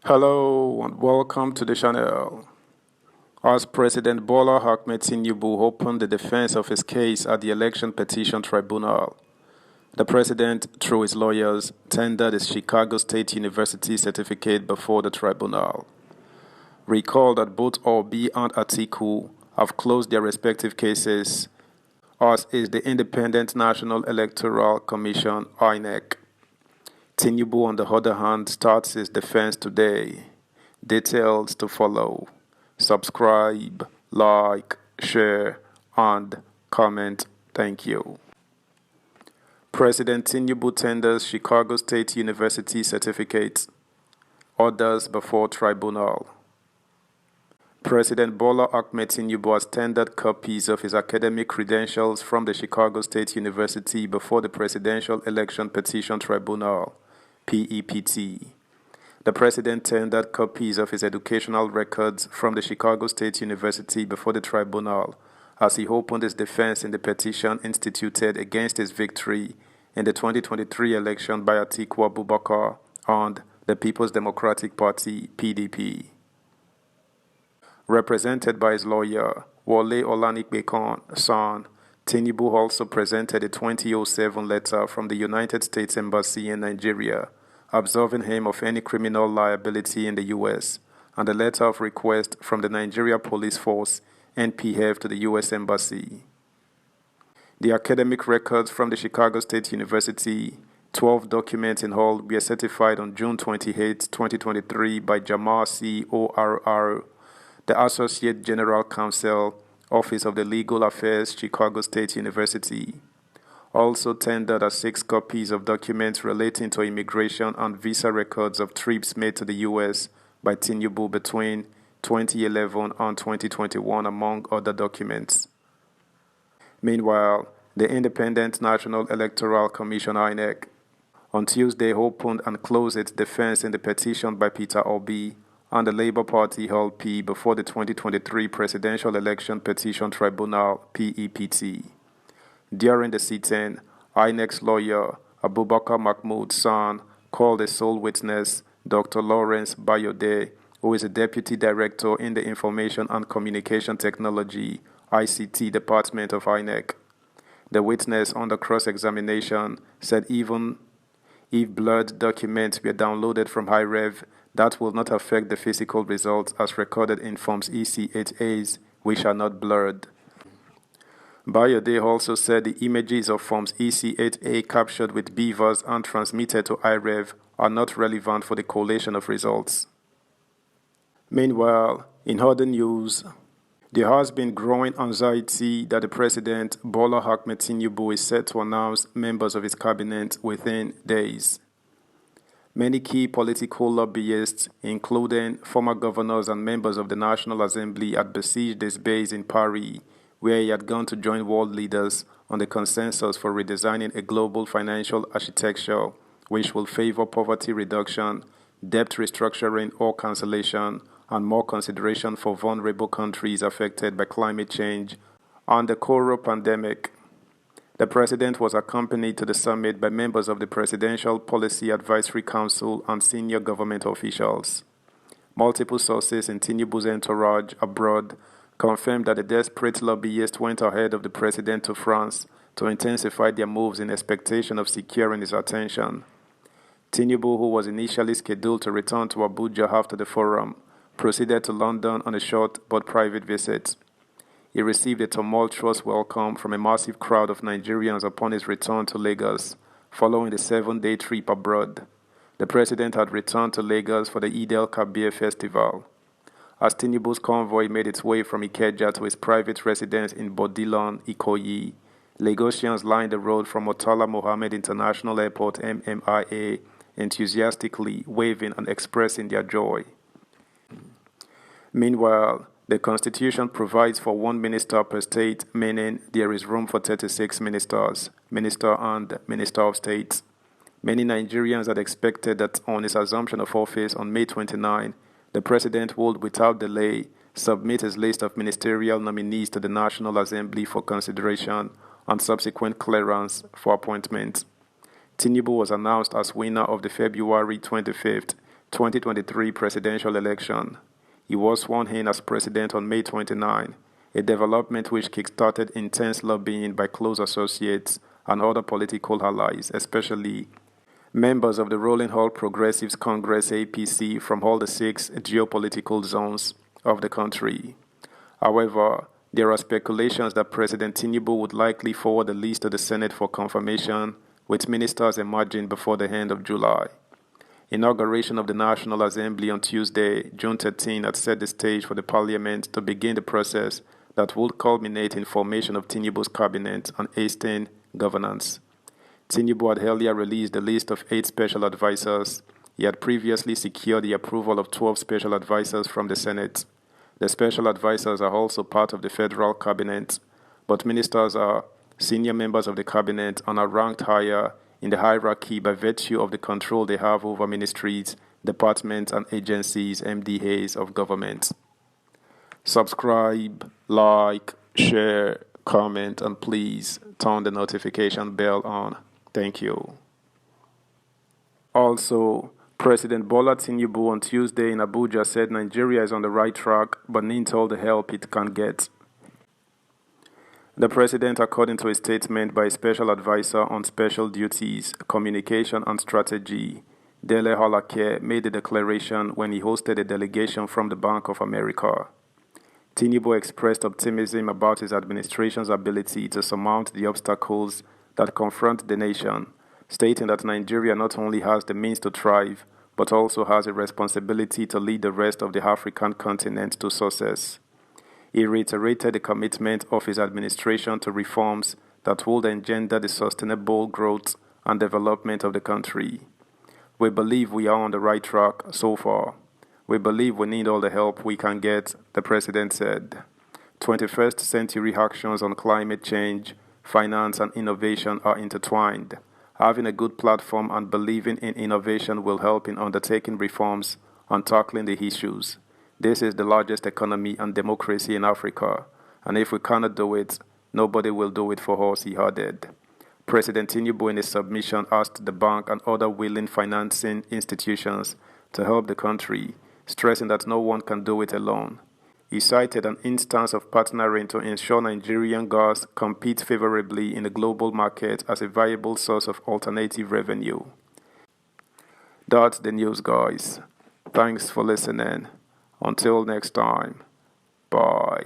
Hello and welcome to the channel. As President Bola Ahmed Tinubu opened the defense of his case at the Election Petition Tribunal, the president, through his lawyers, tendered his Chicago State University certificate before the tribunal. Recall that both Obi and Atiku have closed their respective cases, as is the Independent National Electoral Commission (INEC). Tinubu, on the other hand, starts his defense today. Details to follow. Subscribe, like, share, and comment. Thank you. President Tinubu tenders Chicago State University certificate. Orders before tribunal. President Bola Ahmed Tinubu has tendered copies of his academic credentials from the Chicago State University before the Presidential Election Petition Tribunal, PEPT. The president tendered copies of his educational records from the Chicago State University before the tribunal as he opened his defense in the petition instituted against his victory in the 2023 election by Atiku Abubakar and the People's Democratic Party, PDP. Represented by his lawyer, Wole Olanipekon San, Tinubu also presented a 2007 letter from the United States Embassy in Nigeria absolving him of any criminal liability in the U.S., and a letter of request from the Nigeria Police Force, NPF, to the U.S. Embassy. The academic records from the Chicago State University, 12 documents in all, were certified on June 28, 2023 by Jamal C. ORR, the Associate General Counsel, Office of the Legal Affairs, Chicago State University. Also tendered are 6 copies of documents relating to immigration and visa records of trips made to the U.S. by Tinubu between 2011 and 2021, among other documents. Meanwhile, the Independent National Electoral Commission (INEC) on Tuesday opened and closed its defense in the petition by Peter Obi and the Labour Party (LP) before the 2023 Presidential Election Petition Tribunal (PEPT). During the sit-in, INEC's lawyer, Abubakar Mahmood San, called a sole witness, Dr. Lawrence Bayode, who is a deputy director in the Information and Communication Technology (ICT) department of INEC. The witness, under cross-examination, said even if blurred documents were downloaded from HiRev, that will not affect the physical results as recorded in Forms EC8As, which are not blurred. Bayode also said the images of Forms EC8A captured with beavers and transmitted to IREV are not relevant for the collation of results. Meanwhile, in other news, there has been growing anxiety that the President, Bola Ahmed Tinubu, is set to announce members of his cabinet within days. Many key political lobbyists, including former governors and members of the National Assembly, had besieged his base in Paris, where he had gone to join world leaders on the consensus for redesigning a global financial architecture which will favor poverty reduction, debt restructuring or cancellation, and more consideration for vulnerable countries affected by climate change and the coronavirus pandemic. The president was accompanied to the summit by members of the Presidential Policy Advisory Council and senior government officials. Multiple sources in Tinubu's entourage abroad confirmed that the desperate lobbyists went ahead of the president to France to intensify their moves in expectation of securing his attention. Tinubu, who was initially scheduled to return to Abuja after the forum, proceeded to London on a short but private visit. He received a tumultuous welcome from a massive crowd of Nigerians upon his return to Lagos, following the 7-day trip abroad. The president had returned to Lagos for the Eid el-Kabir festival. As Tinubu's convoy made its way from Ikeja to his private residence in Bodilon, Ikoyi, Lagosians lined the road from Murtala Mohammed International Airport (MMIA), enthusiastically waving and expressing their joy. Meanwhile, the Constitution provides for 1 minister per state, meaning there is room for 36 ministers, Minister and Minister of State. Many Nigerians had expected that on his assumption of office on May 29, the president would, without delay, submit his list of ministerial nominees to the National Assembly for consideration and subsequent clearance for appointment. Tinubu was announced as winner of the February 25th 2023 presidential election. He was sworn in as president on May 29, a development which kick-started intense lobbying by close associates and other political allies, especially members of the Rolling All Progressives Congress APC from all the 6 geopolitical zones of the country. However, there are speculations that President Tinubu would likely forward the list to the Senate for confirmation, with ministers emerging before the end of July. Inauguration of the National Assembly on Tuesday, June 13, had set the stage for the Parliament to begin the process that would culminate in formation of Tinubu's cabinet on hasting governance. Tinubu had earlier released a list of 8 special advisors. He had previously secured the approval of 12 special advisors from the Senate. The special advisors are also part of the federal cabinet, but ministers are senior members of the cabinet and are ranked higher in the hierarchy by virtue of the control they have over ministries, departments, and agencies, MDAs of government. Subscribe, like, share, comment, and please turn the notification bell on. Thank you. Also, President Bola Tinubu on Tuesday in Abuja said Nigeria is on the right track but needs all the help it can get. The president, according to a statement by a special advisor on special duties, communication and strategy, Dele Halake, made the declaration when he hosted a delegation from the Bank of America. Tinubu expressed optimism about his administration's ability to surmount the obstacles that confront the nation, stating that Nigeria not only has the means to thrive, but also has a responsibility to lead the rest of the African continent to success. He reiterated the commitment of his administration to reforms that would engender the sustainable growth and development of the country. We believe we are on the right track so far. We believe we need all the help we can get, the president said. 21st century actions on climate change, finance, and innovation are intertwined. Having a good platform and believing in innovation will help in undertaking reforms and tackling the issues. This is the largest economy and democracy in Africa, and if we cannot do it, nobody will do it for us, he added. President Tinubu in his submission asked the bank and other willing financing institutions to help the country, stressing that no one can do it alone. He cited an instance of partnering to ensure Nigerian gas competes favorably in the global market as a viable source of alternative revenue. That's the news, guys. Thanks for listening. Until next time, bye.